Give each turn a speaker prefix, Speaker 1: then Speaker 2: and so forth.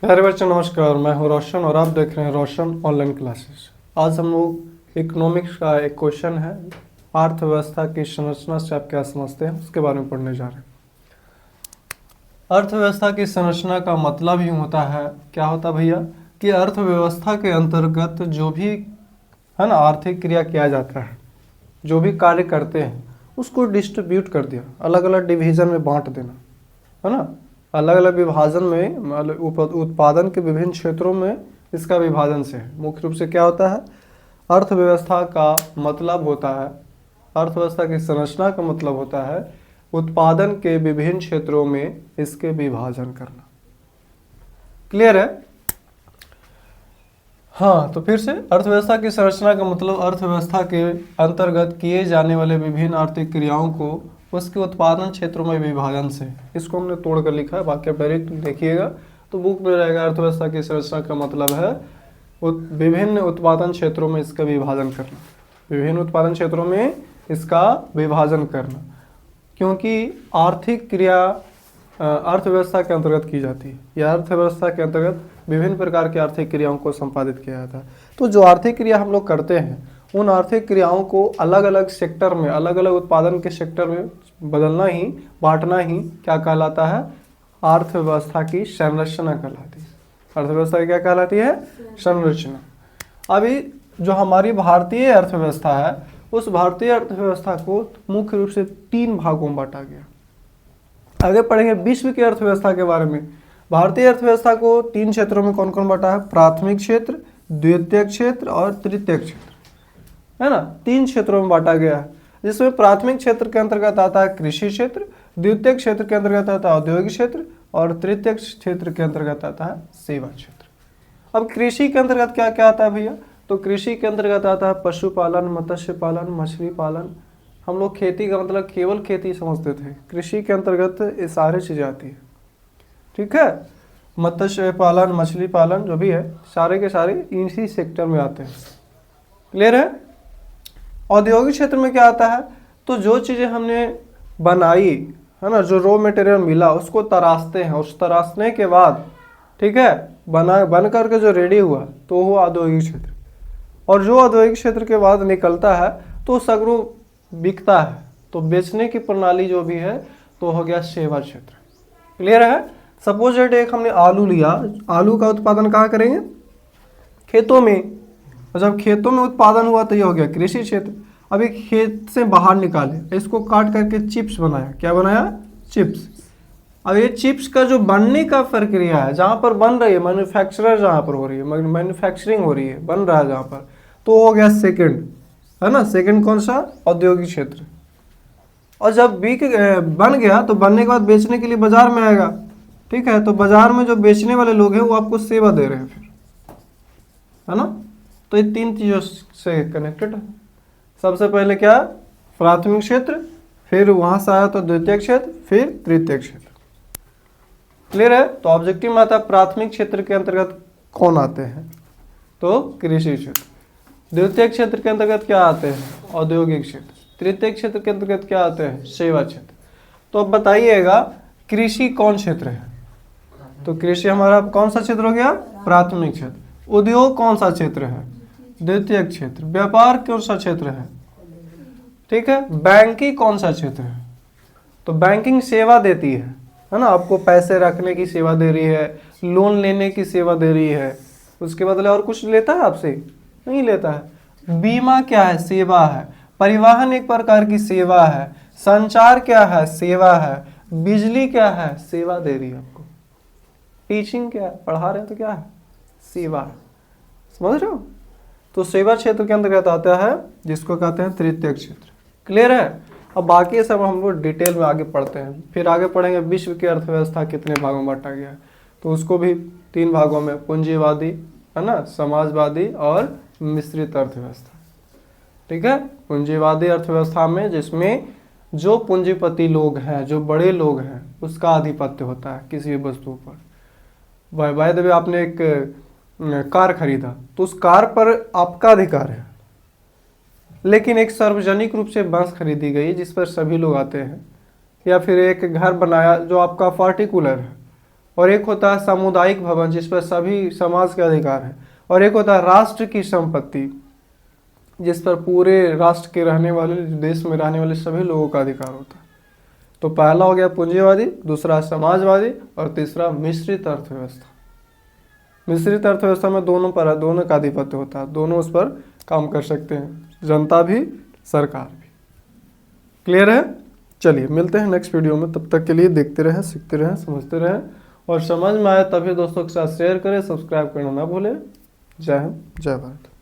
Speaker 1: प्यारे बच्चों नमस्कार, मैं हूं रोशन और आप देख रहे हैं रोशन ऑनलाइन क्लासेस। आज हम लोग इकोनॉमिक्स का एक क्वेश्चन है, अर्थव्यवस्था की संरचना से आप क्या समझते हैं उसके बारे में पढ़ने जा रहे हैं। अर्थव्यवस्था की संरचना का मतलब ही होता है, क्या होता है भैया, कि अर्थव्यवस्था के अंतर्गत जो भी है ना आर्थिक क्रिया किया जाता है, जो भी कार्य करते हैं उसको डिस्ट्रीब्यूट कर दिया, अलग अलग डिवीजन में बांट देना, है ना। अलग अलग विभाजन में मतलब उत्पादन के विभिन्न क्षेत्रों में इसका विभाजन से है। मुख्य रूप से क्या होता है, अर्थव्यवस्था का मतलब होता है, अर्थव्यवस्था की संरचना का मतलब होता है उत्पादन के विभिन्न क्षेत्रों में इसके विभाजन करना। क्लियर है? हाँ, तो फिर से अर्थव्यवस्था की संरचना का मतलब अर्थव्यवस्था के अंतर्गत किए जाने वाले विभिन्न आर्थिक क्रियाओं को उसके उत्पादन क्षेत्रों में विभाजन से। इसको हमने तोड़कर लिखा है, बाकी आप डायरेक्ट देखिएगा तो बुक में रहेगा अर्थव्यवस्था की संरचना का मतलब है विभिन्न उत्पादन क्षेत्रों में इसका विभाजन करना, विभिन्न उत्पादन क्षेत्रों में इसका विभाजन करना, क्योंकि आर्थिक क्रिया अर्थव्यवस्था के अंतर्गत की जाती है। यह अर्थव्यवस्था के अंतर्गत विभिन्न प्रकार की आर्थिक क्रियाओं को संपादित किया जाता है। तो जो आर्थिक क्रिया हम लोग करते हैं उन आर्थिक क्रियाओं को अलग अलग सेक्टर में, अलग अलग उत्पादन के सेक्टर में बदलना ही, बांटना ही क्या कहलाता है, अर्थव्यवस्था की संरचना कहलाती है। अर्थव्यवस्था की क्या कहलाती है, संरचना। अभी जो हमारी भारतीय अर्थव्यवस्था है उस भारतीय अर्थव्यवस्था को मुख्य रूप से 3 भागों में बांटा गया। आगे पढ़ेंगे विश्व की अर्थव्यवस्था के बारे में। भारतीय अर्थव्यवस्था को 3 क्षेत्रों में कौन कौन बांटा है, प्राथमिक क्षेत्र, द्वितीयक क्षेत्र और तृतीयक क्षेत्र, है ना। 3 क्षेत्रों में बांटा गया है, जिसमें प्राथमिक क्षेत्र के अंतर्गत आता है कृषि क्षेत्र, द्वितीयक क्षेत्र के अंतर्गत आता है औद्योगिक क्षेत्र और तृतीयक क्षेत्र के अंतर्गत आता है सेवा क्षेत्र। अब कृषि के अंतर्गत क्या क्या आता है भैया, तो कृषि के अंतर्गत आता है पशुपालन, मत्स्य पालन, मछली पालन। हम लोग खेती का मतलब केवल खेती समझते थे, कृषि के अंतर्गत ये सारी चीजें आती है, ठीक है। मत्स्य पालन, मछली पालन जो भी है सारे के सारे इसी सेक्टर में आते हैं। क्लियर है? औद्योगिक क्षेत्र में क्या आता है, तो जो चीजें हमने बनाई है ना, जो रॉ मटेरियल मिला उसको तराशते हैं, उस तराशने के बाद ठीक है बन करके जो रेडी हुआ तो वो औद्योगिक क्षेत्र। और जो औद्योगिक क्षेत्र के बाद निकलता है तो सगरों बिकता है, तो बेचने की प्रणाली जो भी है तो हो गया सेवा क्षेत्र। क्लियर है? सपोज दैट एक हमने आलू लिया, आलू का उत्पादन कहाँ करेंगे, खेतों में। और जब खेतों में उत्पादन हुआ तो ये हो गया कृषि क्षेत्र। अभी खेत से बाहर निकाले, इसको काट करके चिप्स बनाया, क्या बनाया, चिप्स। अब ये चिप्स का जो बनने का प्रक्रिया है, जहाँ पर बन रही है, मैन्युफैक्चरर जहाँ पर हो रही है, मैन्युफैक्चरिंग हो रही है, बन रहा है जहाँ पर, तो हो गया सेकंड, है ना। सेकंड कौन सा, औद्योगिक क्षेत्र। और जब बन गया तो बनने के बाद बेचने के लिए बाजार में आएगा, ठीक है। तो बाजार में जो बेचने वाले लोग हैं वो आपको सेवा दे रहे हैं फिर, है ना। तो ये 3 चीजों से कनेक्टेड है। सबसे पहले क्या, प्राथमिक क्षेत्र, फिर वहां से आया तो द्वितीय क्षेत्र, फिर तृतीय क्षेत्र। क्लियर है? तो ऑब्जेक्टिव में आता है प्राथमिक क्षेत्र के अंतर्गत कौन आते हैं, तो कृषि क्षेत्र। द्वितीय क्षेत्र के अंतर्गत क्या आते हैं, औद्योगिक क्षेत्र। तृतीय क्षेत्र के अंतर्गत क्या आते हैं, सेवा क्षेत्र। तो अब बताइएगा कृषि कौन क्षेत्र है, तो कृषि हमारा कौन सा क्षेत्र हो गया, प्राथमिक क्षेत्र। उद्योग कौन सा क्षेत्र है, द्वितीय क्षेत्र। व्यापार कौन सा क्षेत्र है, ठीक है। बैंकिंग कौन सा क्षेत्र है, तो बैंकिंग सेवा देती है ना, आपको पैसे रखने की सेवा दे रही है, लोन लेने की सेवा दे रही है, उसके बदले और कुछ लेता है आपसे, नहीं लेता है। बीमा क्या है, सेवा है। परिवहन एक प्रकार की सेवा है। संचार क्या है, सेवा है। बिजली क्या है, सेवा दे रही है आपको। टीचिंग क्या है, पढ़ा रहे हैं तो क्या है, सेवा है। समझ रहे हो? तो सेवा क्षेत्र के अंतर्गत आता है जिसको कहते हैं तृतीय क्षेत्र। क्लियर है? अब बाकी सब हम लोग डिटेल में आगे पढ़ते हैं, फिर आगे पढ़ेंगे विश्व की अर्थव्यवस्था कितने भागों में बांटा गया है, तो उसको भी 3 भागों में, पूंजीवादी, है ना, समाजवादी और मिश्रित अर्थव्यवस्था। ठीक है, पूंजीवादी अर्थव्यवस्था में जिसमें जो पूंजीपति लोग हैं, जो बड़े लोग हैं, उसका आधिपत्य होता है किसी भी वस्तु पर। बाय द वे आपने एक कार खरीदा तो उस कार पर आपका अधिकार है, लेकिन एक सार्वजनिक रूप से बस खरीदी गई जिस पर सभी लोग आते हैं, या फिर एक घर बनाया जो आपका पार्टिकुलर है, और एक होता है सामुदायिक भवन जिस पर सभी समाज के अधिकार हैं, और एक होता है राष्ट्र की संपत्ति जिस पर पूरे राष्ट्र के रहने वाले, देश में रहने वाले सभी लोगों का अधिकार होता है। तो पहला हो गया पूंजीवादी, दूसरा समाजवादी, और तीसरा मिश्रित अर्थव्यवस्था। मिश्रित अर्थव्यवस्था में दोनों का आधिपत्य होता है, दोनों उस पर काम कर सकते हैं, जनता भी सरकार भी। क्लियर है? चलिए मिलते हैं नेक्स्ट वीडियो में, तब तक के लिए देखते रहें, सीखते रहें, समझते रहें, और समझ में आए तभी दोस्तों के साथ शेयर करें, सब्सक्राइब करना ना भूलें। जय हिंद, जय भारत।